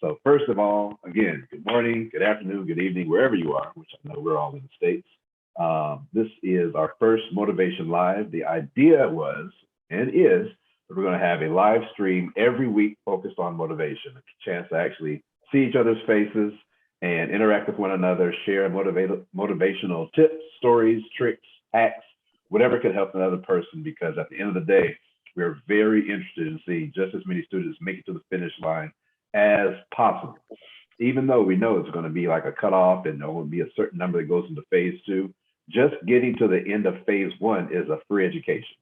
So first of all, again, good morning, good afternoon, good evening, wherever you are, which I know we're all in the States. This is our first Motivation Live. The idea was and is that we're going to have a live stream every week focused on motivation, a chance to actually see each other's faces and interact with one another, share motivational tips, stories, tricks, hacks, whatever could help another person. Because at the end of the day, we're very interested in seeing just as many students make it to the finish line as possible. Even though we know it's going to be like a cutoff and there will be a certain number that goes into phase two, just getting to the end of phase one is a free education.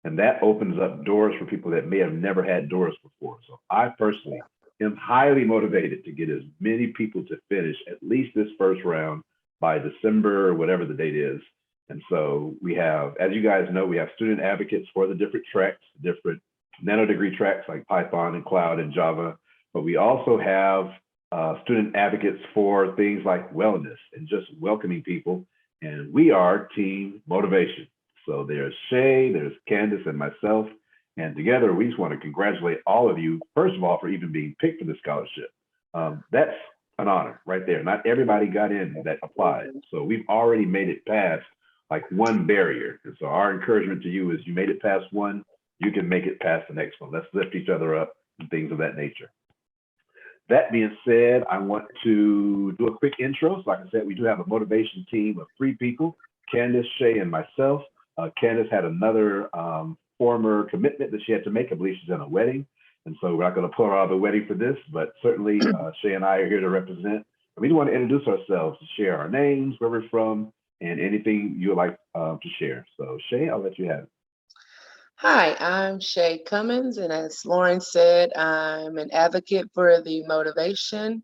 And that opens up doors for people that may have never had doors before. So I personally am highly motivated to get as many people to finish at least this first round by December, whatever the date is. And so we have, as you guys know, we have student advocates for the different tracks, different nano degree tracks like Python and Cloud and Java. But we also have student advocates for things like wellness and just welcoming people. And we are Team Motivation. So there's Shay, there's Candace, and myself. And together, we just want to congratulate all of you, first of all, for even being picked for the scholarship. That's an honor right there. Not everybody got in that applied. So we've already made it past like one barrier. And so our encouragement to you is you made it past one, you can make it past the next one. Let's lift each other up and things of that nature. That being said, I want to do a quick intro. So like I said, we do have a motivation team of 3 people, Candace, Shay, and myself. Candace had another former commitment that she had to make. I believe she's in a wedding. And so we're not going to pull her out of the wedding for this, but certainly Shay and I are here to represent. And we just want to introduce ourselves, to share our names, where we're from, and anything you would like to share. So Shay, I'll let you have it. Hi, I'm Shay Cummins, and as Lauren said, I'm an advocate for the motivation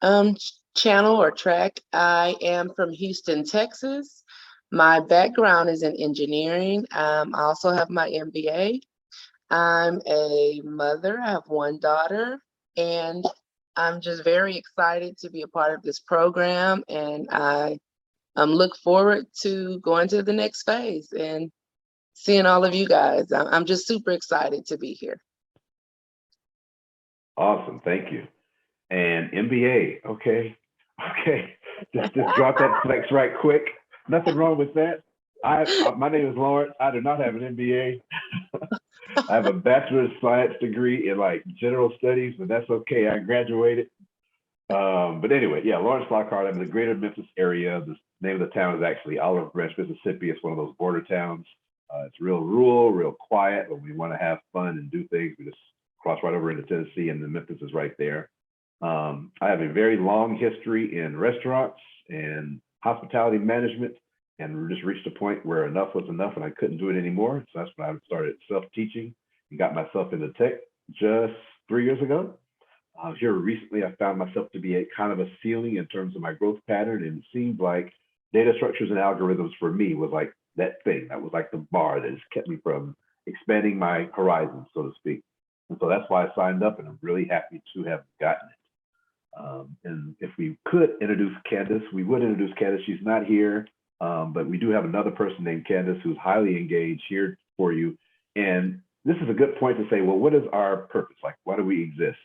channel or track. I am from Houston, Texas. My background is in engineering. I also have my MBA. I'm a mother. I have 1 daughter, and I'm just very excited to be a part of this program. And I look forward to going to the next phase and seeing all of you guys. I'm just super excited to be here. Awesome, thank you. And MBA, okay. Just drop that flex right quick. Nothing wrong with that. My name is Lawrence. I do not have an MBA. I have a Bachelor of Science degree in like general studies, but that's okay. I graduated. But anyway, yeah, Lawrence Lockhart. I'm in the greater Memphis area. The name of the town is actually Olive Branch, Mississippi. It's one of those border towns. It's real rural, real quiet, but we want to have fun and do things. We just cross right over into Tennessee, and then Memphis is right there. I have a very long history in restaurants and hospitality management, and we just reached a point where enough was enough and I couldn't do it anymore. So that's when I started self-teaching and got myself into tech just 3 years ago. Here recently, I found myself to be a kind of a ceiling in terms of my growth pattern, and it seemed like data structures and algorithms for me was like that thing that was like the bar that has kept me from expanding my horizons, so to speak. And so that's why I signed up, and I'm really happy to have gotten it. And if we could introduce Candace, we would introduce Candace. She's not here, but we do have another person named Candace who's highly engaged here for you. And this is a good point to say, well, what is our purpose? Like, why do we exist?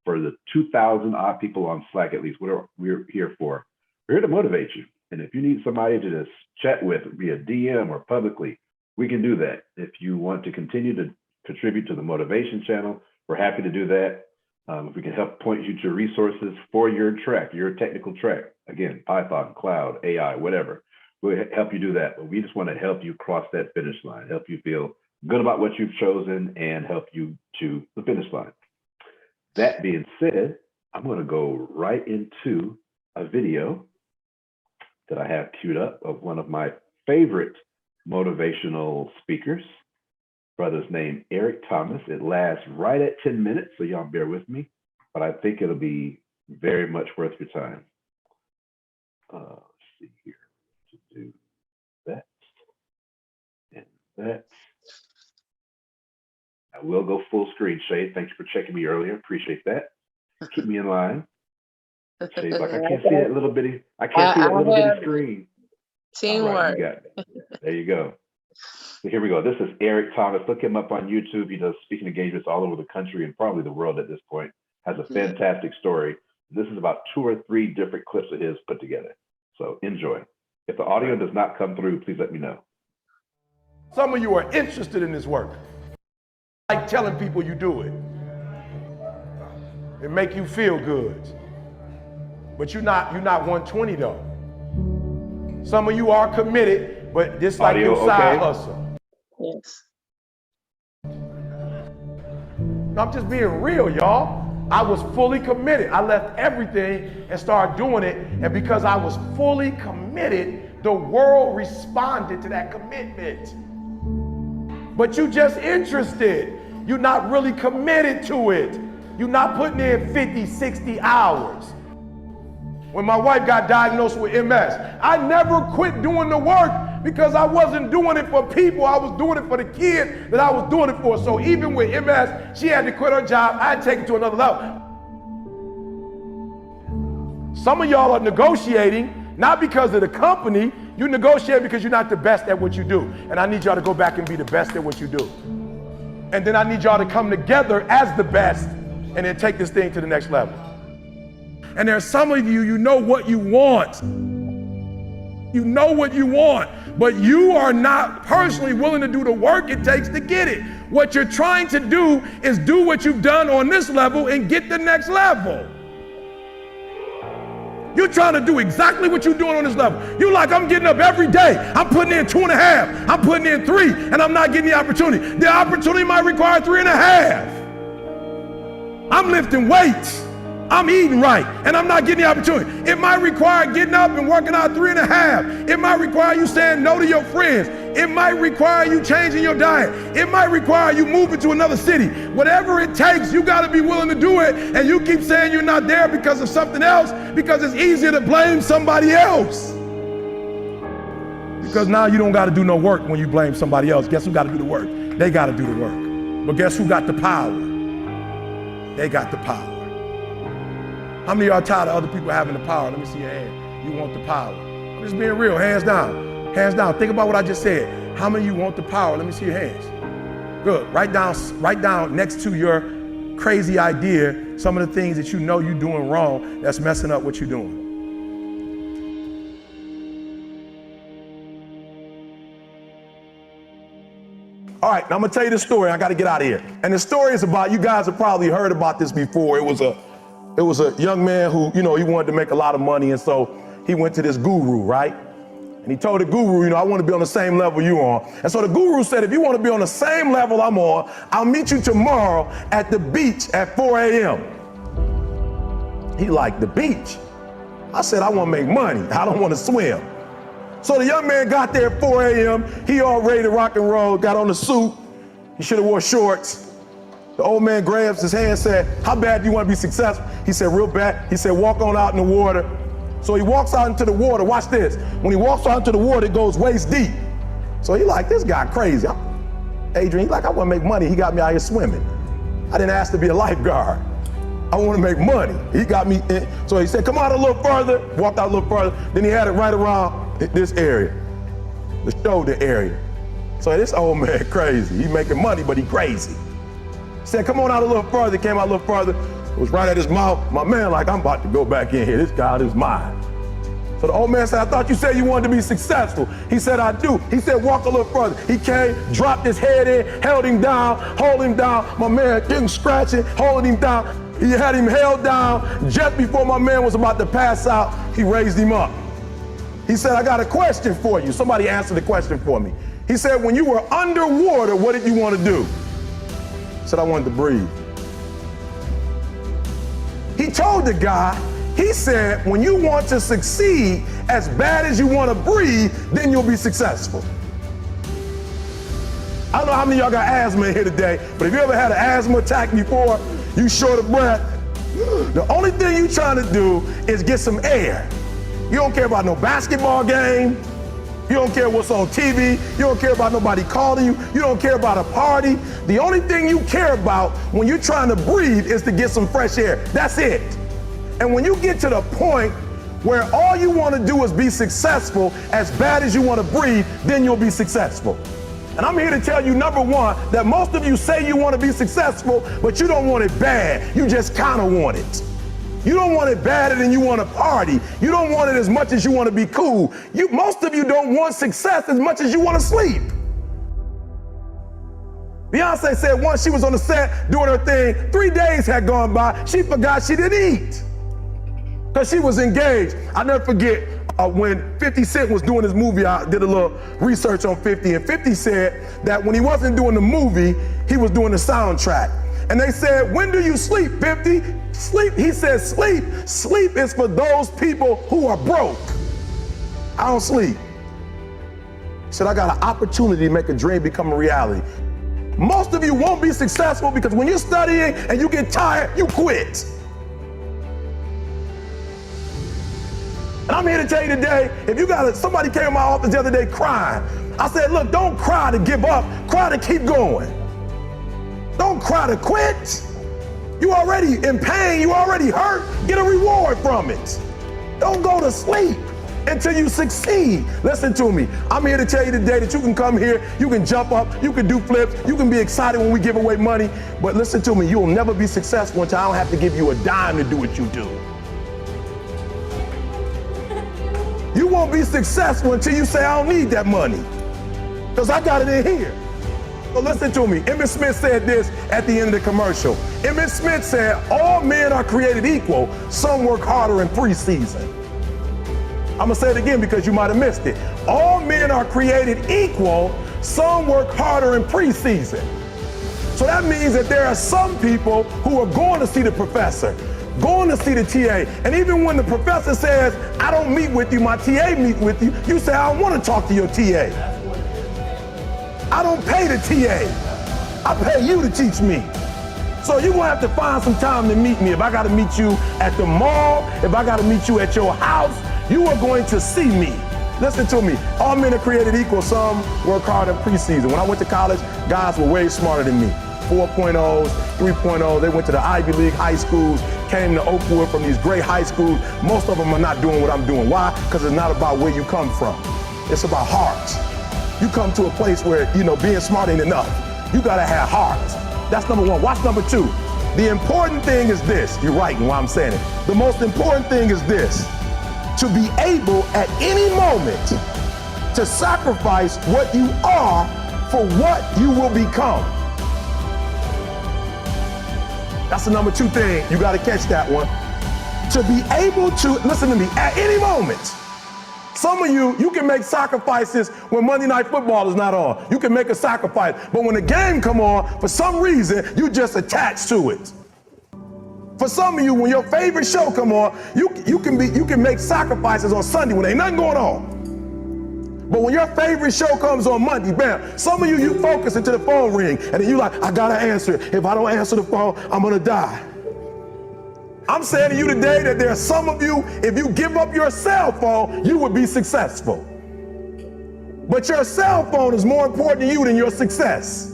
For the 2,000 odd people on Slack, at least, what are we here for? We're here to motivate you. And if you need somebody to just chat with via DM or publicly, we can do that. If you want to continue to contribute to the motivation channel, we're happy to do that. If we can help point you to resources for your track, your technical track, again, Python, Cloud, AI, whatever, we'll help you do that. But we just want to help you cross that finish line, help you feel good about what you've chosen, and help you to the finish line. That being said, I'm going to go right into a video that I have queued up of one of my favorite motivational speakers. Brother's name, Eric Thomas. It lasts right at 10 minutes, so y'all bear with me, but I think it'll be very much worth your time. Let's see here, to do that and that. I will go full screen, Shay. Thanks for checking me earlier. Appreciate that. Keep me in line. Shay's like, I can't see that little bitty, screen. Teamwork. All right, you got it. There you go. So here we go. This is Eric Thomas. Look him up on YouTube. He does speaking engagements all over the country and probably the world at this point. has a fantastic story. This is about 2 or 3 different clips of his put together. So enjoy. If the audio does not come through, please let me know. Some of you are interested in this work. Like telling people you do it. It make you feel good. But you're not 120 though. Some of you are committed, but this like your side hustle. Yes. I'm just being real, y'all. I was fully committed. I left everything and started doing it. And because I was fully committed, the world responded to that commitment. But you just interested. You're not really committed to it. You're not putting in 50, 60 hours. When my wife got diagnosed with MS, I never quit doing the work because I wasn't doing it for people. I was doing it for the kids that I was doing it for. So even with MS, she had to quit her job. I had to take it to another level. Some of y'all are negotiating, not because of the company. You negotiate because you're not the best at what you do. And I need y'all to go back and be the best at what you do. And then I need y'all to come together as the best and then take this thing to the next level. And there are some of you, you know what you want. You know what you want, but you are not personally willing to do the work it takes to get it. What you're trying to do is do what you've done on this level and get the next level. You're trying to do exactly what you're doing on this level. You're like, I'm getting up every day. I'm putting in 2.5. I'm putting in 3, and I'm not getting the opportunity. The opportunity might require 3.5. I'm lifting weights. I'm eating right, and I'm not getting the opportunity. It might require getting up and working out 3.5. It might require you saying no to your friends. It might require you changing your diet. It might require you moving to another city. Whatever it takes, you got to be willing to do it. And you keep saying you're not there because of something else, because it's easier to blame somebody else. Because now you don't got to do no work when you blame somebody else. Guess who got to do the work? They got to do the work. But guess who got the power? They got the power. How many of y'all tired of other people having the power? Let me see your hand. You want the power. I'm just being real, hands down. Hands down, think about what I just said. How many of you want the power? Let me see your hands. Good, write down next to your crazy idea some of the things that you know you're doing wrong that's messing up what you're doing. All right, now I'm gonna tell you the story. I gotta get out of here. And the story is about, you guys have probably heard about this before. It was a young man who, he wanted to make a lot of money, and so he went to this guru, right? And he told the guru, I want to be on the same level you on. And so the guru said, if you want to be on the same level I'm on, I'll meet you tomorrow at the beach at 4 a.m. He liked the beach. I said, I want to make money. I don't want to swim. So the young man got there at 4 a.m. He all ready to rock and roll, got on the suit. He should have wore shorts. The old man grabs his hand and said, how bad do you want to be successful? He said, real bad. He said, walk on out in the water. So he walks out into the water. Watch this. When he walks out into the water, it goes waist deep. So he like, this guy crazy. Adrian, he like, I want to make money. He got me out here swimming. I didn't ask to be a lifeguard. I want to make money. He got me in. So he said, come out a little further. Walked out a little further. Then he had it right around this area, the shoulder area. So this old man crazy. He making money, but he crazy. He said, come on out a little further. Came out a little further. It was right at his mouth. My man like, I'm about to go back in here. This guy is mine. So the old man said, I thought you said you wanted to be successful. He said, I do. He said, walk a little further. He came, dropped his head in, held him down, hold him down. My man getting scratching, holding him down. He had him held down. Just before my man was about to pass out, he raised him up. He said, I got a question for you. Somebody answer the question for me. He said, when you were underwater, what did you want to do? He said, I wanted to breathe. He told the guy, he said, when you want to succeed as bad as you want to breathe, then you'll be successful. I don't know how many of y'all got asthma in here today, but if you ever had an asthma attack before, you short of breath, the only thing you're trying to do is get some air. You don't care about no basketball game. You don't care what's on TV. You don't care about nobody calling you. You don't care about a party. The only thing you care about when you're trying to breathe is to get some fresh air. That's it. And when you get to the point where all you want to do is be successful as bad as you want to breathe, then you'll be successful. And I'm here to tell you, number one, that most of you say you want to be successful, but you don't want it bad. You just kind of want it. You don't want it badder than you want to party. You don't want it as much as you want to be cool. Most of you don't want success as much as you want to sleep. Beyonce said once she was on the set doing her thing, 3 days had gone by, she forgot she didn't eat because she was engaged. I'll never forget when 50 Cent was doing his movie, I did a little research on 50, and 50 said that when he wasn't doing the movie, he was doing the soundtrack. And they said, when do you sleep, 50? Sleep, he said, sleep. Sleep is for those people who are broke. I don't sleep. He said, I got an opportunity to make a dream become a reality. Most of you won't be successful because when you're studying and you get tired, you quit. And I'm here to tell you today, if you got somebody came to my office the other day crying, I said, look, don't cry to give up, cry to keep going. Don't cry to quit. You already in pain, you already hurt, get a reward from it. Don't go to sleep until you succeed. Listen to me, I'm here to tell you today that you can come here, you can jump up, you can do flips, you can be excited when we give away money, but listen to me, you'll never be successful until I don't have to give you a dime to do what you do. You won't be successful until you say, I don't need that money, because I got it in here. So listen to me, Emmett Smith said this at the end of the commercial. Emmett Smith said, all men are created equal, some work harder in preseason. I'm gonna say it again because you might have missed it. All men are created equal, some work harder in preseason. So that means that there are some people who are going to see the professor, going to see the TA, and even when the professor says, I don't meet with you, my TA meet with you, you say, I don't want to talk to your TA. I don't pay the TA. I pay you to teach me. So you're gonna have to find some time to meet me. If I gotta meet you at the mall, if I gotta meet you at your house, you are going to see me. Listen to me, all men are created equal, some work hard in preseason. When I went to college, guys were way smarter than me. 4.0s, 3.0s, they went to the Ivy League high schools, came to Oakwood from these great high schools. Most of them are not doing what I'm doing. Why? Because it's not about where you come from. It's about heart. You come to a place where, being smart ain't enough. You gotta have heart. That's number one. Watch number two. The important thing is this. You're right in why I'm saying it. The most important thing is this. To be able at any moment to sacrifice what you are for what you will become. That's the number two thing. You gotta catch that one. To be able to, listen to me, at any moment. Some of you can make sacrifices when Monday Night Football is not on. You can make a sacrifice, but when the game come on, for some reason, you just attach to it. For some of you, when your favorite show come on, you can make sacrifices on Sunday when ain't nothing going on. But when your favorite show comes on Monday, bam, some of you focus until the phone ring, and then you like, I gotta answer it. If I don't answer the phone, I'm gonna die. I'm saying to you today that there are some of you, if you give up your cell phone, you would be successful. But your cell phone is more important to you than your success.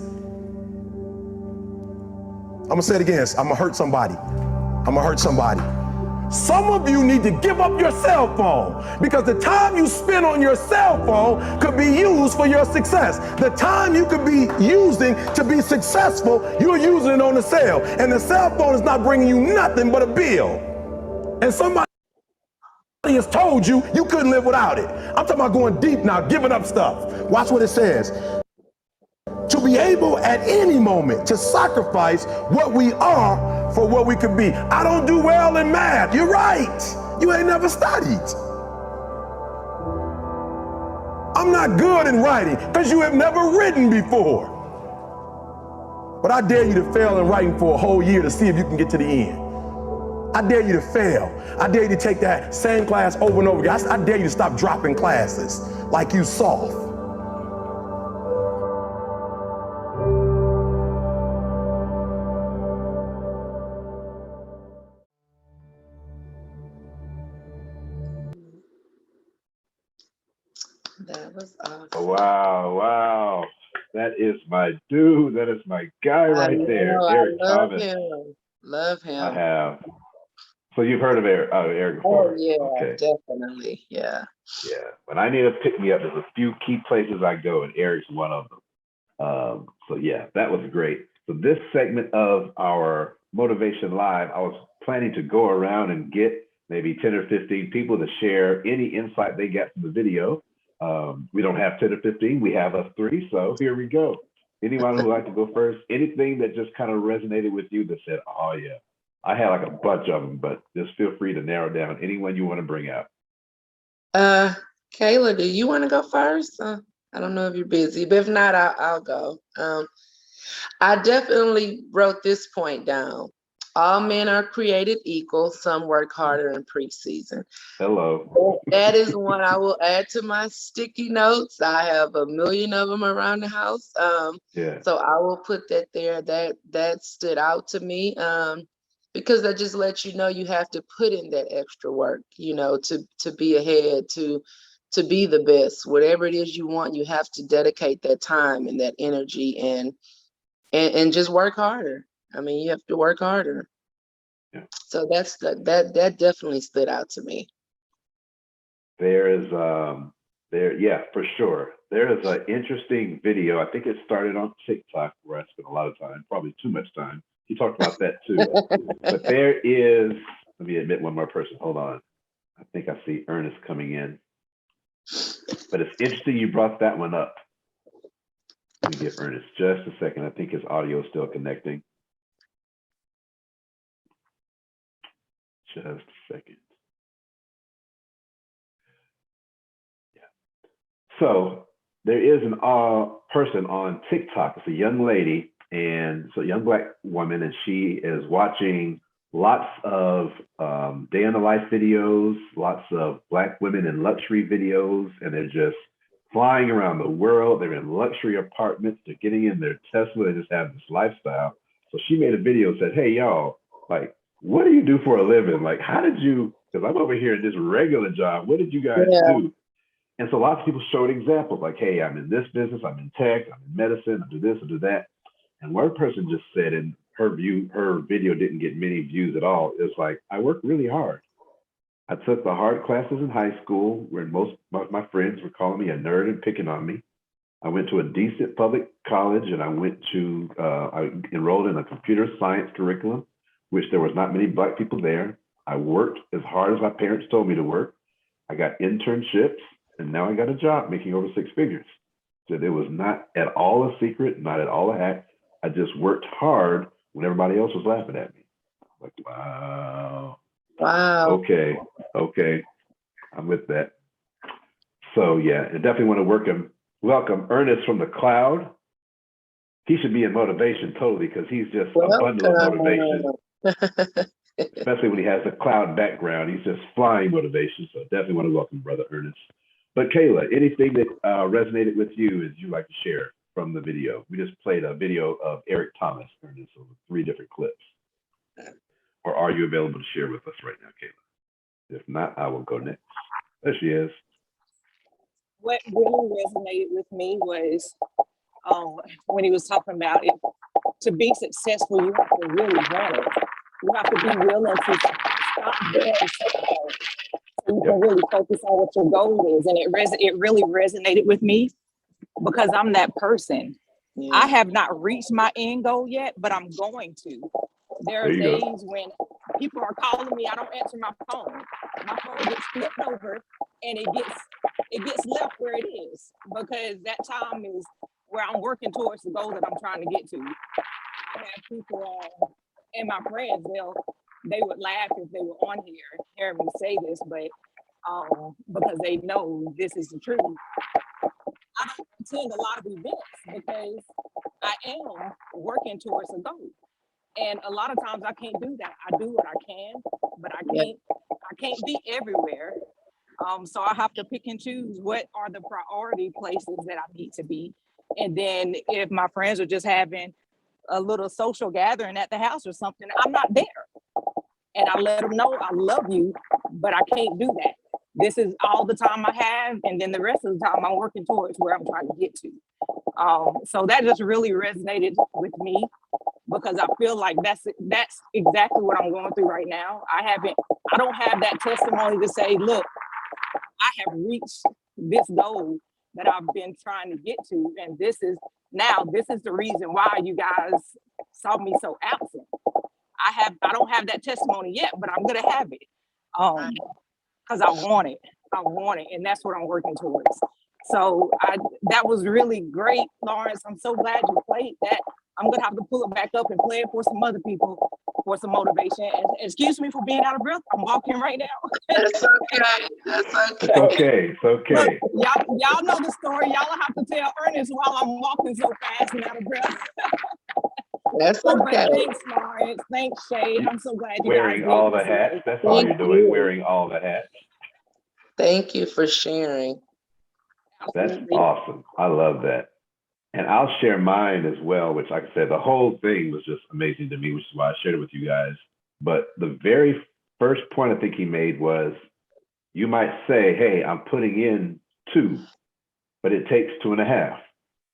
I'm gonna say it again, I'm gonna hurt somebody. I'm gonna hurt somebody. Some of you need to give up your cell phone because the time you spend on your cell phone could be used for your success. The time you could be using to be successful, you're using it on the cell. And the cell phone is not bringing you nothing but a bill. And somebody has told you you couldn't live without it. I'm talking about going deep now, giving up stuff. Watch what it says. To be able at any moment to sacrifice what we are for what we could be. I don't do well in math. You're right. You ain't never studied. I'm not good in writing because you have never written before. But I dare you to fail in writing for a whole year to see if you can get to the end. I dare you to fail. I dare you to take that same class over and over again. I dare you to stop dropping classes like you soft. That was awesome. Wow. That is my dude. That is my guy right there. Eric Thomas. Love him. I have. So you've heard of Eric before? Oh, yeah, okay. Definitely. Yeah. Yeah. When I need a pick me up, there's a few key places I go, and Eric's one of them. So yeah, that was great. So this segment of our Motivation Live, I was planning to go around and get maybe 10 or 15 people to share any insight they got from the video. We don't have 10 or 15, we have us 3. So here we go. Anyone who would like to go first, anything that just kind of resonated with you that said, oh yeah, I had like a bunch of them, but just feel free to narrow down anyone you want to bring out. Kayla, do you want to go first? I don't know if you're busy, but if not, I'll go. I definitely wrote this point down. All men are created equal. Some work harder in preseason. Hello. That is one I will add to my sticky notes. I have a million of them around the house. Yeah. So I will put that there. That stood out to me. Because that just lets you know you have to put in that extra work, to be ahead, to be the best. Whatever it is you want, you have to dedicate that time and that energy and just work harder. I mean, you have to work harder. Yeah. So that definitely stood out to me. There is yeah, for sure. There is an interesting video. I think it started on TikTok where I spent a lot of time, probably too much time. You talked about that too. But there is, let me admit one more person. Hold on. I think I see Ernest coming in. But it's interesting you brought that one up. Let me give Ernest just a second. I think his audio is still connecting. Just a second. Yeah. So there is an person on TikTok. It's a young lady, and so a young Black woman, and she is watching lots of day in the life videos, lots of Black women in luxury videos, and they're just flying around the world. They're in luxury apartments. They're getting in their Tesla. They just have this lifestyle. So she made a video and said, hey, y'all, like, what do you do for a living? Like, how did you, because I'm over here in this regular job. What did you guys do? And so lots of people showed examples like, hey, I'm in this business, I'm in tech, I'm in medicine, I do this, I do that. And one person just said in her video didn't get many views at all. It's like, I work really hard. I took the hard classes in high school where most of my friends were calling me a nerd and picking on me. I went to a decent public college and I enrolled in a computer science curriculum, which there was not many Black people there. I worked as hard as my parents told me to work. I got internships and now I got a job making over 6 figures. So it was not at all a secret, not at all a hack. I just worked hard when everybody else was laughing at me. Like, wow. Wow. Okay. I'm with that. So yeah, I definitely want to welcome Ernest from the cloud. He should be in motivation totally because he's just a bundle of motivation. Especially when he has a cloud background, he's just flying motivation. So definitely want to welcome Brother Ernest. But Kayla, anything that resonated with you as you like to share from the video? We just played a video of Eric Thomas, Ernest, over 3 different clips. Or are you available to share with us right now, Kayla? If not, I will go next. There she is. What really resonated with me was when he was talking about it. To be successful, you have to really want it. You have to be willing to stop being so you can really focus on what your goal is. And it really resonated with me because I'm that person. Yeah. I have not reached my end goal yet, but I'm going to. There are days when people are calling me, I don't answer my phone. My phone gets flipped over and it gets left where it is because that time is where I'm working towards the goal that I'm trying to get to. I have people and my friends, they would laugh if they were on here hearing me say this, but because they know this is the truth. I don't attend a lot of events because I am working towards a goal. And a lot of times I can't do that. I do what I can, but I can't be everywhere. So I have to pick and choose what are the priority places that I need to be. And then if my friends are just having a little social gathering at the house or something, I'm not there. And I let them know I love you, but I can't do that. This is all the time I have. And then the rest of the time I'm working towards where I'm trying to get to. So that just really resonated with me because I feel like that's exactly what I'm going through right now. I don't have that testimony to say, look, I have reached this goal that I've been trying to get to, and this is Now, this is the reason why you guys saw me so absent. I don't have that testimony yet, but I'm gonna have it. Because I want it. I want it, and that's what I'm working towards. So that was really great, Lawrence. I'm so glad you played that. I'm gonna have to pull it back up and play it for some other people for some motivation. And excuse me for being out of breath. I'm walking right now. That's okay. That's It's okay. It's okay. Look, y'all know the story. Y'all have to tell Ernest while I'm walking so fast and out of breath. That's okay. Thanks, Lawrence. Thanks, Shay. I'm so glad you Wearing guys all the hats. That's all you're doing. Wearing all the hats. Thank you for sharing. That's awesome. I love that. And I'll share mine as well, which, like I said, the whole thing was just amazing to me, which is why I shared it with you guys. But the very first point I think he made was, you might say, hey, I'm putting in 2, but it takes 2.5.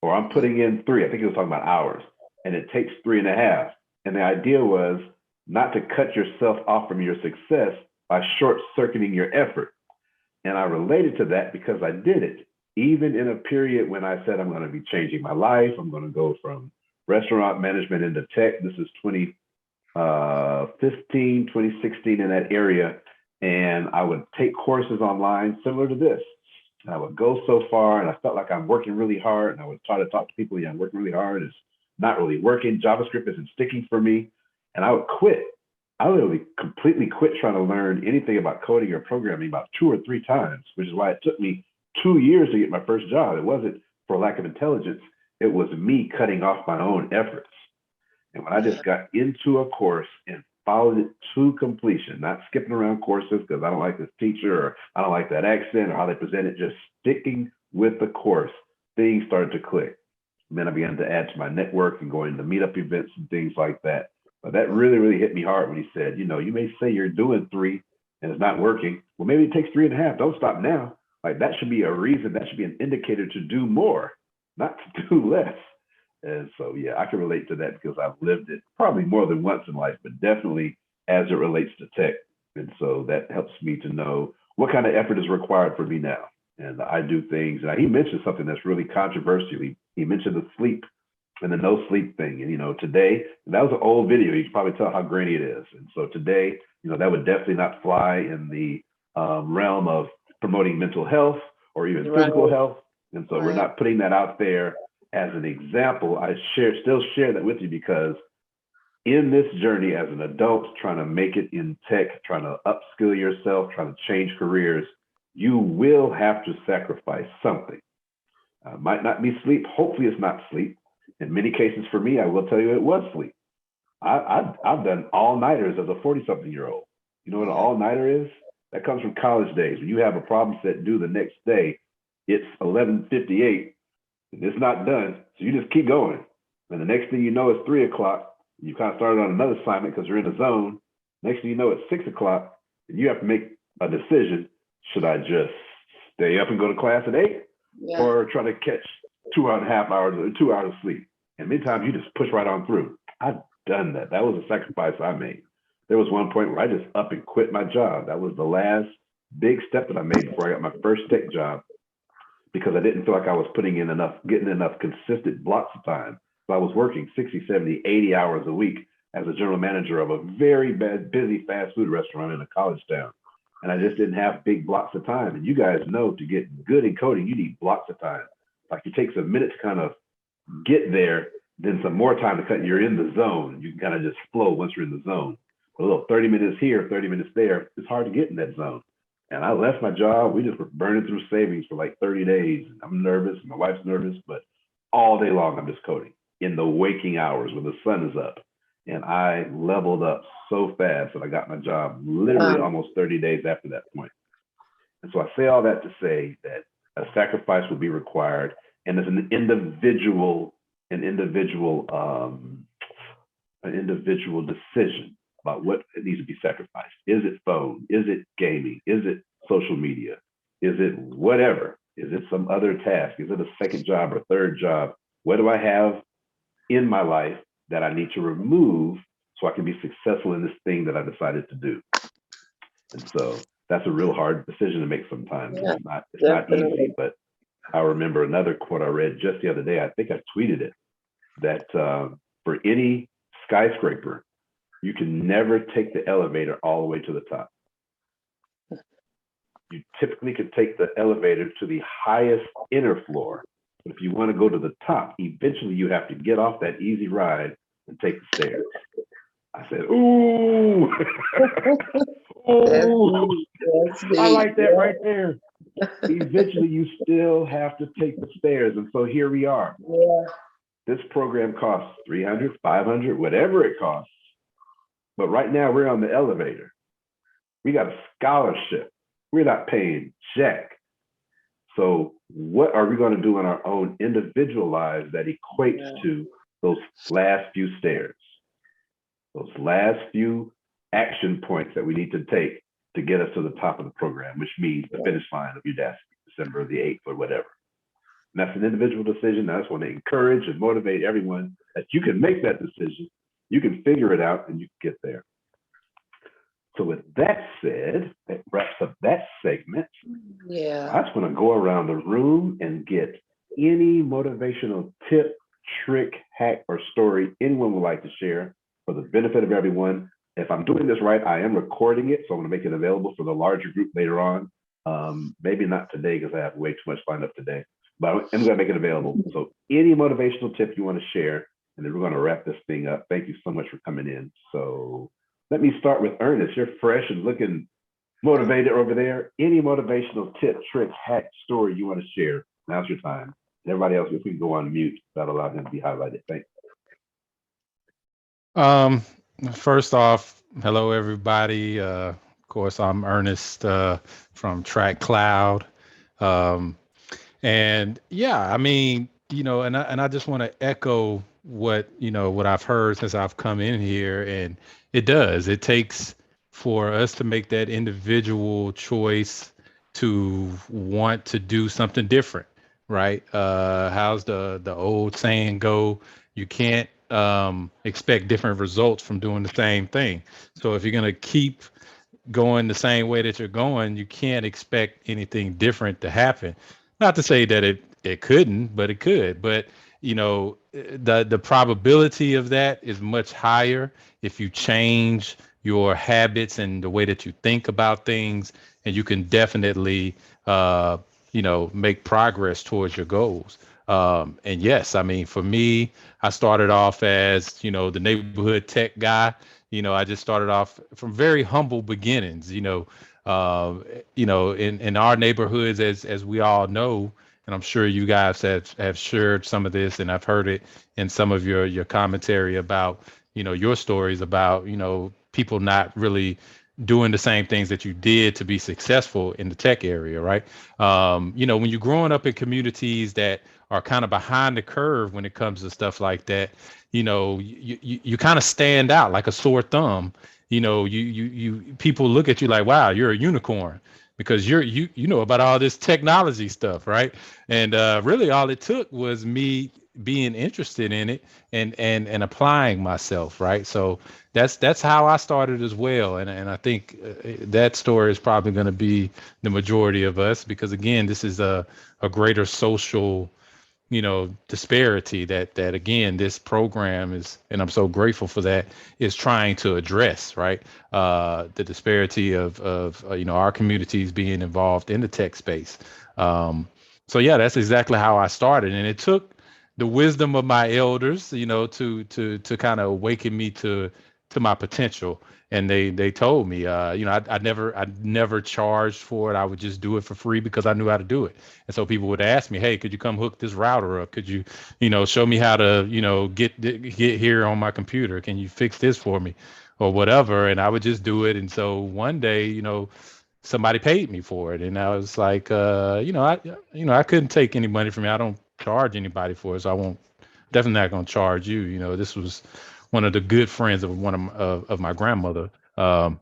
Or I'm putting in 3. I think he was talking about hours, and it takes 3.5. And the idea was not to cut yourself off from your success by short-circuiting your effort. And I related to that because I did it. Even in a period when I said I'm going to be changing my life, I'm going to go from restaurant management into tech. This is 2015, 2016 in that area. And I would take courses online similar to this. And I would go so far and I felt like I'm working really hard. And I would try to talk to people, yeah, I'm working really hard. It's not really working. JavaScript isn't sticking for me. And I would quit. I literally completely quit trying to learn anything about coding or programming about 2 or 3 times, which is why it took me 2 years to get my first job. It wasn't for lack of intelligence. It was me cutting off my own efforts. And when I just got into a course and followed it to completion, not skipping around courses because I don't like this teacher or I don't like that accent or how they present it, just sticking with the course, things started to click. And then I began to add to my network and going to meetup events and things like that. But that really, really hit me hard when he said, you know, you may say you're doing 3 and it's not working. Well, maybe it takes 3.5. Don't stop now. Like that should be a reason, that should be an indicator to do more, not to do less. And so, yeah, I can relate to that because I've lived it probably more than once in life, but definitely as it relates to tech. And so that helps me to know what kind of effort is required for me now. And I do things, and he mentioned something that's really controversial. He mentioned the sleep and the no sleep thing. And, you know, today, that was an old video. You can probably tell how grainy it is. And so today, you know, that would definitely not fly in the realm of promoting mental health or even physical health. And so we're not putting that out there as an example. I still share that with you because in this journey as an adult, trying to make it in tech, trying to upskill yourself, trying to change careers, you will have to sacrifice something. Might not be sleep. Hopefully it's not sleep. In many cases for me, I will tell you it was sleep. I've done all-nighters as a 40-something-year-old. You know what an all-nighter is? That comes from college days. When you have a problem set due the next day, it's 11:58, and it's not done. So you just keep going. And the next thing you know, it's 3 o'clock. You kind of started on another assignment because you're in a zone. Next thing you know, it's 6 o'clock, and you have to make a decision. Should I just stay up and go to class at 8 or try to catch 2.5 hours or 2 hours of sleep? And many times you just push right on through. I've done that. That was a sacrifice I made. There was one point where I just up and quit my job. That was the last big step that I made before I got my first tech job because I didn't feel like I was getting enough consistent blocks of time. So I was working 60, 70, 80 hours a week as a general manager of a very busy fast food restaurant in a college town. And I just didn't have big blocks of time. And you guys know to get good in coding, you need blocks of time. Like it takes a minute to kind of get there, then some more time to cut. You're in the zone. You can kind of just flow once you're in the zone. A little 30 minutes here, 30 minutes there, it's hard to get in that zone. And I left my job. We just were burning through savings for like 30 days. I'm nervous. My wife's nervous, but all day long, I'm just coding in the waking hours when the sun is up. And I leveled up so fast that I got my job literally almost 30 days after that point. And so I say all that to say that a sacrifice will be required. And as an individual decision about what needs to be sacrificed. Is it phone? Is it gaming? Is it social media? Is it whatever? Is it some other task? Is it a second job or third job? What do I have in my life that I need to remove so I can be successful in this thing that I decided to do? And so that's a real hard decision to make sometimes. It's not easy, but I remember another quote I read just the other day. I think I tweeted it, that for any skyscraper, you can never take the elevator all the way to the top. You typically could take the elevator to the highest inner floor. But if you want to go to the top, eventually you have to get off that easy ride and take the stairs. I said, ooh, ooh, I like that right there. Eventually you still have to take the stairs. And so here we are. Yeah. This program costs $300, $500, whatever it costs. But right now we're on the elevator. We got a scholarship. We're not paying jack. So what are we going to do in our own individual lives that equates to those last few stairs, those last few action points that we need to take to get us to the top of the program, which means the finish line of Udacity, December the 8th or whatever. And that's an individual decision. I just want to encourage and motivate everyone that you can make that decision. You can figure it out and you can get there. So with that said, that wraps up that segment. Yeah. I just want to go around the room and get any motivational tip, trick, hack, or story anyone would like to share for the benefit of everyone. If I'm doing this right, I am recording it, so I'm going to make it available for the larger group later on. Maybe not today because I have way too much lined up today, but I'm going to make it available. So any motivational tip you want to share, and then we're going to wrap this thing up. Thank you so much for coming in. So let me start with Ernest. You're fresh and looking motivated over there. Any motivational tip, trick, hack, story you want to share? Now's your time. And everybody else, if we can go on mute, that'll allow them to be highlighted. Thanks. First off, hello everybody. Of course, I'm Ernest from Track Cloud. And yeah, I mean, and I just want to echo what I've heard since I've come in here, and it takes for us to make that individual choice to want to do something different, right? How's the old saying go? You can't expect different results from doing the same thing. So if you're going to keep going the same way that you're going, you can't expect anything different to happen. Not to say that it couldn't, but it could. But the probability of that is much higher if you change your habits and the way that you think about things, and you can definitely make progress towards your goals. And yes, I mean, for me, I started off as the neighborhood tech guy. I just started off from very humble beginnings. In our neighborhoods, as we all know, and I'm sure you guys have shared some of this, and I've heard it in some of your commentary about your stories about people not really doing the same things that you did to be successful in the tech area, right? When you're growing up in communities that are kind of behind the curve when it comes to stuff like that, you kind of stand out like a sore thumb. You people look at you like, wow, you're a unicorn because you know about all this technology stuff, right? And really all it took was me being interested in it and applying myself, right? So that's how I started as well. And I think that story is probably going to be the majority of us, because again, this is a greater social disparity that again, this program is, and I'm so grateful for that, is trying to address, right? The disparity of our communities being involved in the tech space. So yeah, that's exactly how I started. And it took the wisdom of my elders, to kind of awaken me to my potential. And they told me, I never charged for it. I would just do it for free because I knew how to do it. And so people would ask me, hey, could you come hook this router up? Could you, show me how to get here on my computer? Can you fix this for me or whatever? And I would just do it. And so one day, somebody paid me for it. And I was like, I couldn't take any money from you. I don't charge anybody for it. So I won't, definitely not going to charge you. This was one of the good friends of of my grandmother. And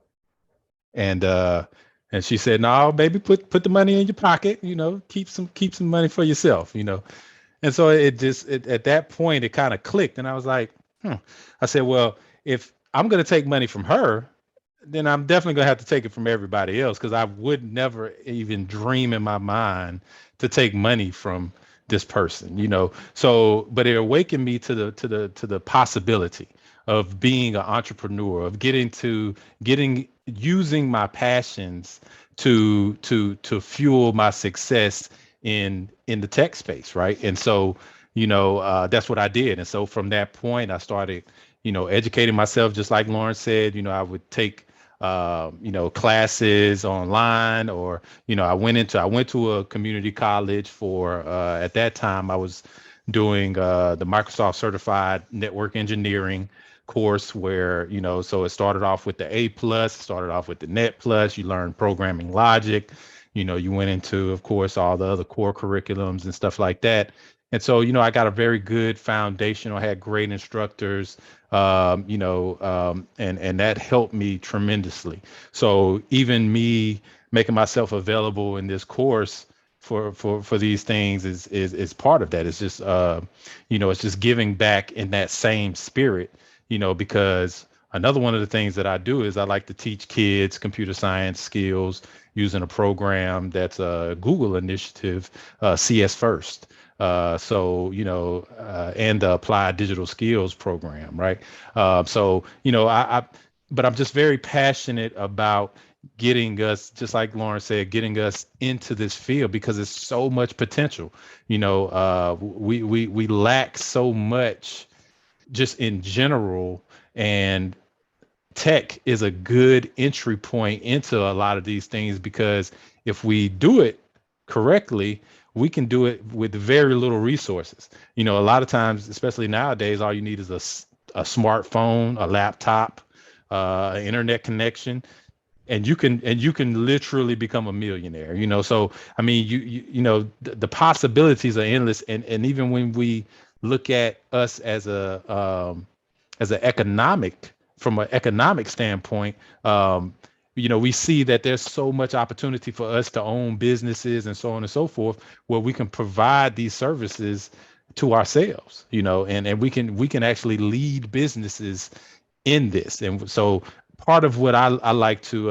she said, no, baby, put the money in your pocket, keep some money for yourself, And so at that point, it kind of clicked. And I was like, I said, well, if I'm going to take money from her, then I'm definitely gonna have to take it from everybody else, because I would never even dream in my mind to take money from this person, So, but it awakened me to the possibility of being an entrepreneur, of getting using my passions to fuel my success in the tech space, right? And so, that's what I did. And so from that point, I started, educating myself, just like Lauren said. I would take classes online, or I went to a community college for at that time I was doing the Microsoft Certified Network Engineering course, where so it started off with the A+, started off with the Net Plus. You learned programming logic. You went into, of course, all the other core curriculums and stuff like that. And so, I got a very good foundation. I had great instructors, and that helped me tremendously. So even me making myself available in this course for these things is part of that. It's just, it's just giving back in that same spirit, because another one of the things that I do is I like to teach kids computer science skills using a program that's a Google initiative, CS First. And the Applied Digital Skills program, right? But I'm just very passionate about getting us, just like Lauren said, getting us into this field, because there's so much potential. We lack so much just in general, and tech is a good entry point into a lot of these things, because if we do it correctly, we can do it with very little resources. A lot of times, especially nowadays, all you need is a smartphone, a laptop, internet connection, and you can literally become a millionaire. So I mean, the possibilities are endless, and even when we look at us as from an economic standpoint, we see that there's so much opportunity for us to own businesses and so on and so forth, where we can provide these services to ourselves, and we can actually lead businesses in this. And so part of what I like to,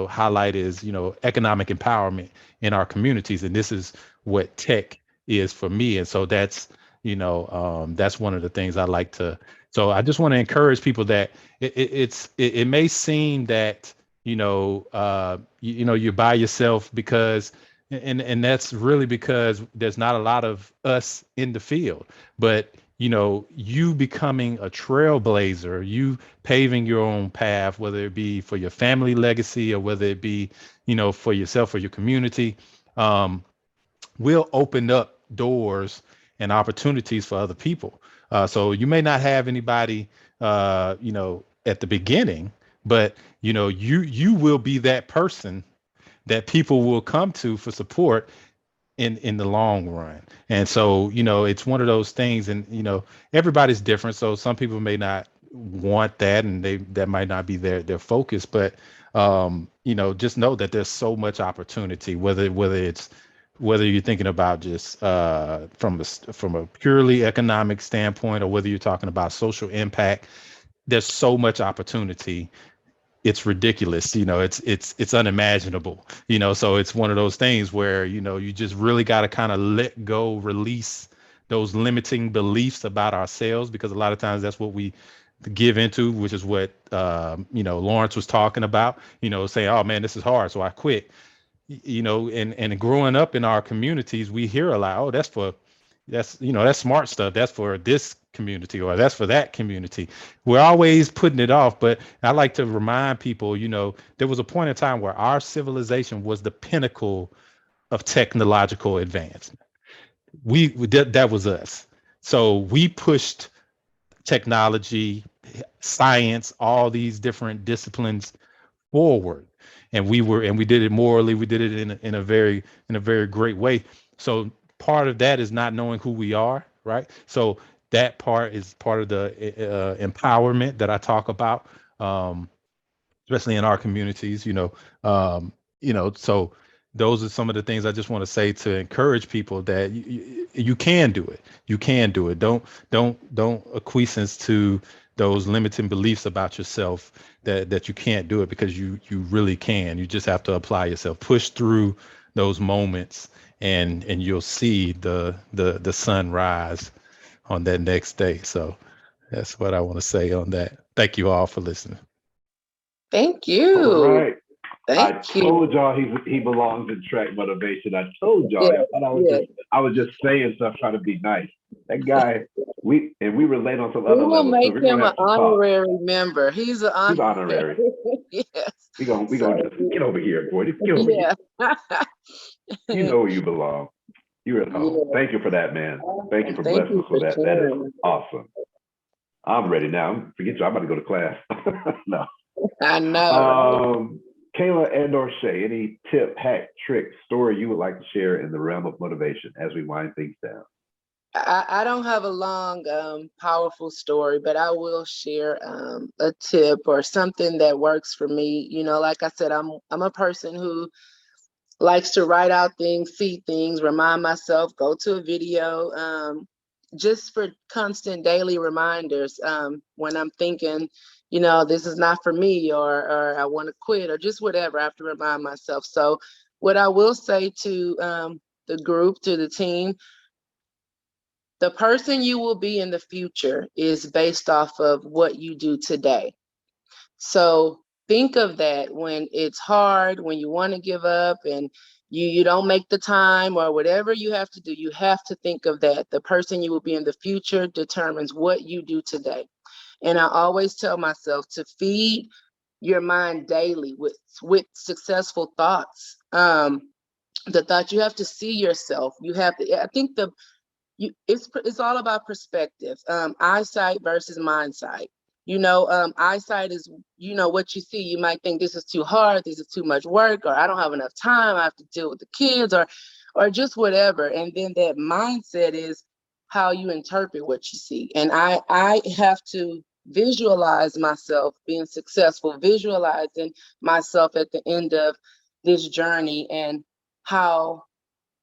highlight is, economic empowerment in our communities. And this is what tech is for me. And so that's one of the things I like to. So I just want to encourage people that it may seem that, you're by yourself, because, and that's really because there's not a lot of us in the field. But you becoming a trailblazer, you paving your own path, whether it be for your family legacy, or whether it be, for yourself or your community, will open up doors and opportunities for other people. So you may not have anybody, at the beginning, but you will be that person that people will come to for support in the long run. And so, it's one of those things, and, everybody's different. So some people may not want that, and that might not be their focus, but, just know that there's so much opportunity, whether you're thinking about just from a purely economic standpoint, or whether you're talking about social impact. There's so much opportunity. It's ridiculous. It's unimaginable. So it's one of those things where, you just really got to kind of let go, release those limiting beliefs about ourselves, because a lot of times that's what we give into, which is what, Lawrence was talking about, saying, oh man, this is hard, so I quit. And growing up in our communities, we hear a lot, oh, that's smart stuff, that's for this community, or that's for that community. We're always putting it off. But I like to remind people, there was a point in time where our civilization was the pinnacle of technological advancement. That was us. So we pushed technology, science, all these different disciplines forward. And we did it morally. We did it in a very great way. So part of that is not knowing who we are, right? So that part is part of the empowerment that I talk about, especially in our communities. So those are some of the things I just want to say to encourage people that you can do it. You can do it. Don't acquiesce to those limiting beliefs about yourself that you can't do it, because you really can. You just have to apply yourself, push through those moments, and you'll see the sun rise on that next day. So that's what I want to say on that. Thank you all for listening. Thank All you. right. I Thank you. told y'all he belongs in track motivation. I told y'all. Yeah, I thought yeah. I was just saying stuff trying to be nice. That guy, we relate on some We other will levels, so make we're gonna him an have to talk. honorary member. He's an He's honorary. honorary. Yes. We gonna So, just get over here, boy. Just get over here. yeah. You know where you belong. You're at home. Yeah. Thank you for that, man. Thank you for Thank blessing you us with for that. That is sharing. awesome. I'm ready now. Forget you. I'm about to go to class. No. I know. Kayla and/or Shay, any tip, hack, trick, story you would like to share in the realm of motivation as we wind things down? I don't have a long, powerful story, but I will share a tip or something that works for me. You know, like I said, I'm a person who likes to write out things, see things, remind myself, go to a video, just for constant daily reminders. When I'm thinking, you know, this is not for me, or I want to quit, or just whatever, I have to remind myself. So what I will say to the group, to the team, the person you will be in the future is based off of what you do today. So think of that when it's hard, when you want to give up and you don't make the time or whatever you have to do, you have to think of that. The person you will be in the future determines what you do today. And I always tell myself to feed your mind daily with successful thoughts. The thought, you have to see yourself. You have to, I think it's all about perspective. Eyesight versus mindsight. You know, eyesight is, you know, what you see. You might think this is too hard, this is too much work, or I don't have enough time, I have to deal with the kids, or just whatever. And then that mindset is how you interpret what you see. And I have to visualize myself being successful, visualizing myself at the end of this journey, and how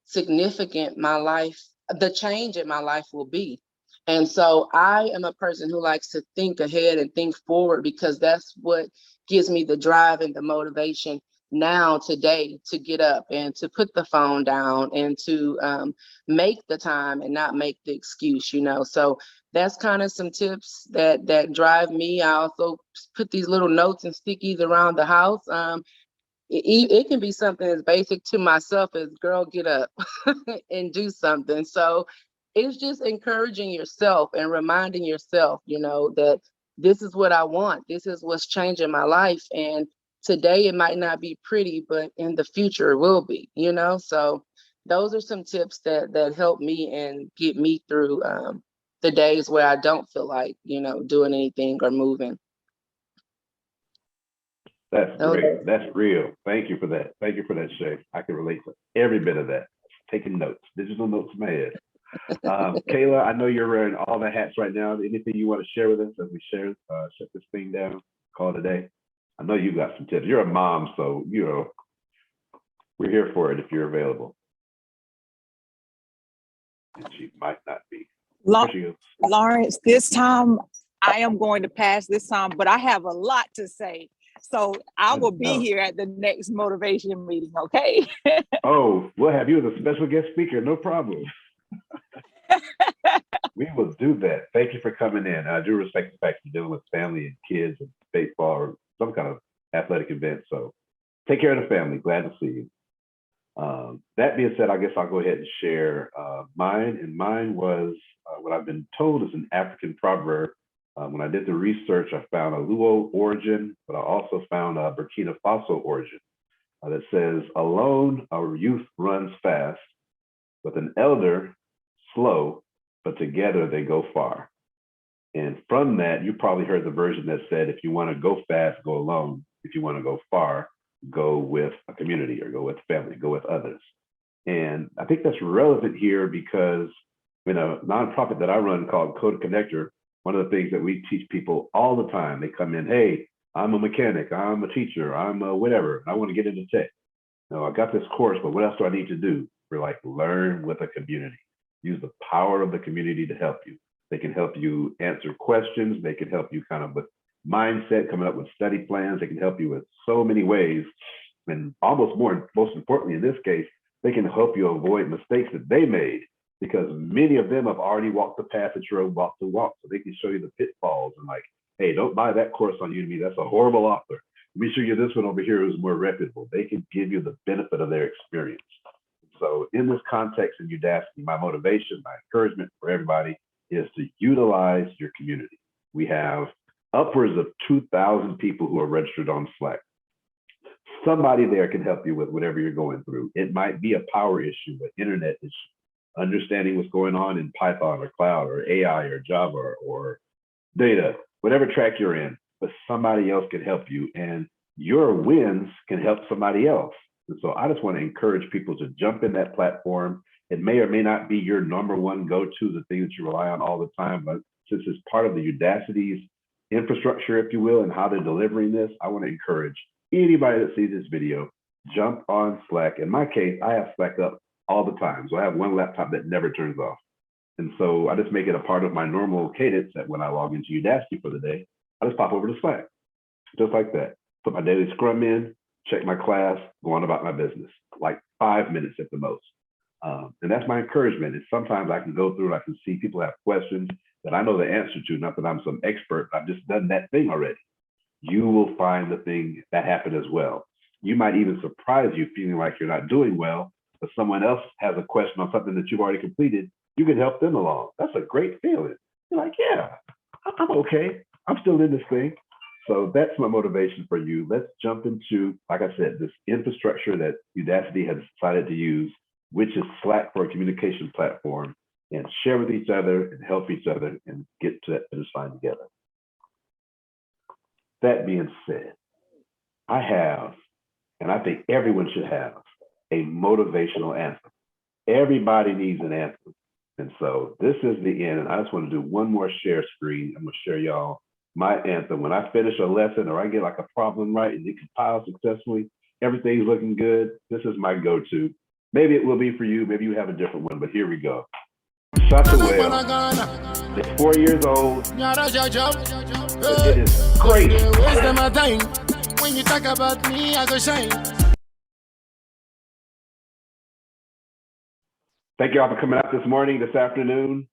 significant my life, the change in my life will be. And so I am a person who likes to think ahead and think forward, because that's what gives me the drive and the motivation now, today, to get up and to put the phone down and to make the time and not make the excuse, you know. So that's kind of some tips that drive me. I also put these little notes and stickies around the house. It can be something as basic to myself as, girl, get up and do something. So it's just encouraging yourself and reminding yourself, you know, that this is what I want. This is what's changing my life. And today it might not be pretty, but in the future it will be, you know? So those are some tips that help me and get me through the days where I don't feel like, you know, doing anything or moving. That's great. That's real. Thank you for that. Thank you for that, Shay. I can relate to every bit of that. Taking notes, digital notes in my head. Kayla, I know you're wearing all the hats right now. Anything you want to share with us as we shut this thing down, call it a day? I know you got some tips. You're a mom, so, you know, we're here for it if you're available. And she might not be. Lawrence, this time I am going to pass this time, but I have a lot to say. So I will be here at the next motivation meeting, okay? Oh, we'll have you as a special guest speaker, no problem. We will do that. Thank you for coming in. I do respect the fact you're dealing with family and kids and baseball or some kind of athletic event. So take care of the family. Glad to see you. That being said, I guess I'll go ahead and share mine. And mine was what I've been told is an African proverb. When I did the research, I found a Luo origin, but I also found a Burkina Faso origin that says, alone a youth runs fast, with an elder slow, but together they go far. And from that, you probably heard the version that said, if you want to go fast, go alone. If you want to go far, go with a community or go with family, go with others. And I think that's relevant here because in a nonprofit that I run called Code Connector, one of the things that we teach people all the time, they come in, hey, I'm a mechanic, I'm a teacher, I'm a whatever, I want to get into tech. No, I got this course, but what else do I need to do? We're like, learn with a community. Use the power of the community to help you. They can help you answer questions. They can help you kind of with mindset, coming up with study plans. They can help you with so many ways. And most importantly, in this case, they can help you avoid mistakes that they made, because many of them have already walked the path that you're about to walk. So they can show you the pitfalls and like, hey, don't buy that course on Udemy. That's a horrible author. Let me show you this one over here who's more reputable. They can give you the benefit of their experience. So in this context in Udacity, my motivation, my encouragement for everybody is to utilize your community. We have upwards of 2,000 people who are registered on Slack. Somebody there can help you with whatever you're going through. It might be a power issue, an internet issue, understanding what's going on in Python or cloud or AI or Java or data, whatever track you're in, but somebody else can help you, and your wins can help somebody else. And so I just want to encourage people to jump in that platform. It may or may not be your number one go-to, the thing that you rely on all the time, but since it's part of the Udacity's infrastructure, if you will, and how they're delivering this, I want to encourage anybody that sees this video, jump on Slack. In my case, I have Slack up all the time. So I have one laptop that never turns off. And so I just make it a part of my normal cadence that when I log into Udacity for the day, I just pop over to Slack, just like that. Put my daily scrum in, check my class, go on about my business, like 5 minutes at the most. And that's my encouragement. And sometimes I can go through and I can see people have questions that I know the answer to, not that I'm some expert, I've just done that thing already. You will find the thing that happened as well. You might even surprise you feeling like you're not doing well, but someone else has a question on something that you've already completed. You can help them along. That's a great feeling. You're like, yeah, I'm okay. I'm still in this thing. So that's my motivation for you. Let's jump into, like I said, this infrastructure that Udacity has decided to use, which is Slack for a communication platform, and share with each other and help each other and get to that finish line together. That being said, I have, and I think everyone should have, a motivational anthem. Everybody needs an anthem. And so this is the end. And I just want to do one more share screen. I'm going to share y'all my anthem. When I finish a lesson or I get like a problem right and it compiles successfully, everything's looking good, this is my go-to. Maybe it will be for you. Maybe you have a different one, but here we go. Shot the whale. It's 4 years old. But it is great. When you talk about me, I go shine. Thank y'all for coming out this morning, this afternoon.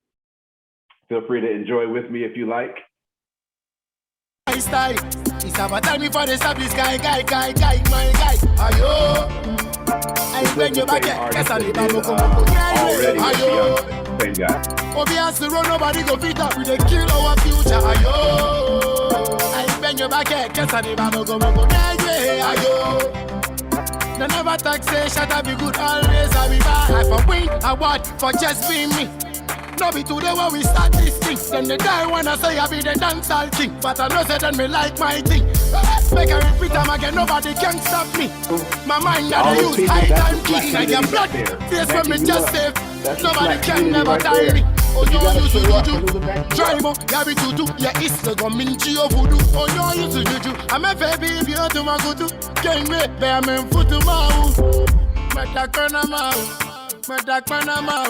Feel free to enjoy with me if you like. My style is about time before they stop this guy, my guy. Ayo. I bend your back, yes, I need Ayo. Same guy. Obvious to run, nobody go fit up with a kill our future. Ayo. I bend your back, yes, I need ayo. The never talk say shut up, be good always. I be bad. I for win award for just being me. No be today when we start this thing. Then they die when I say I be the dancehall king. But I know say then me like my thing. Make I repeat them again, nobody can stop me. My mind that I use high time key. I get blood, face when me just save. Nobody can never tie me. Oh, you use to drive on, yeah, be to do. Yeah, it's the gominchi of voodoo. Oh, you use to juju. I'm a baby, you to my good. Can't wait, bear me foot to my Metakana mau, Metakana mau.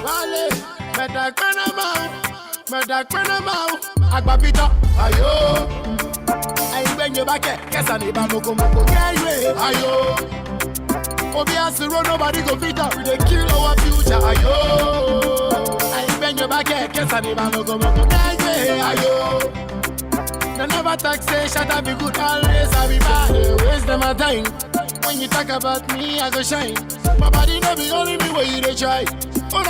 Wale, Metakana mau, Agbapita, ayo. I bring you back, yes, I need a moko, yeah, ayo. Obvious to run, nobody go fit up with a kill our future, ayo. I bend your back, yes, I need a moko, yeah, ayo. They never talk, say, shut up, be good, always, I be bad. Waste them a time. When you talk about me, I go shine. My body no be only me where you they try. Oh, no.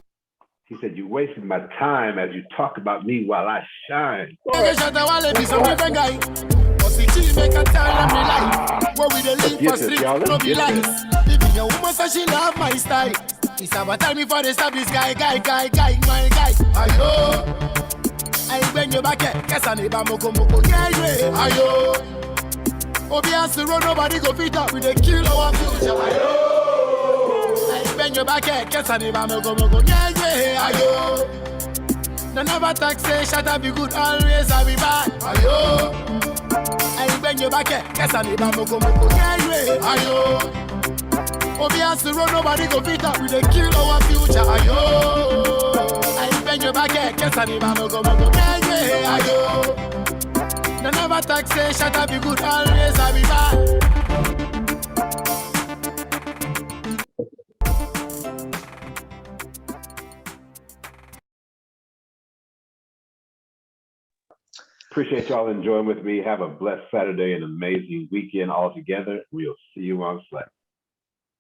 He said, you wasted my time as you talk about me while I shine. Okay, shut up, I'll be some different guy. But the cheese make a tell them me life. Where we the live for street, no be lies. Living your woman so she love my style. It's about time before they stop this guy, my guy. Ayo. I bend your back, yes, I need a moko, yeah, ayo. Obvious to run, nobody go fit up with a kill our future, ayo. I bend your back, yes, I need a moko, yeah, ayo. They never talk, say, shut up, be good, always, I be bad, ayo. I bend your back, yes, I need a moko, yeah, ayo. Obvious to run, nobody go fit up with a kill our future, ayo. I bend you back here, guess I need a mogo, yeah, I go. They never talk, say, shut up, be good, always I be bad. Appreciate y'all enjoying with me. Have a blessed Saturday and amazing weekend all together. We'll see you on Slack.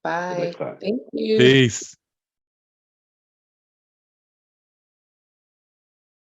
Bye. Next time. Thank you. Peace.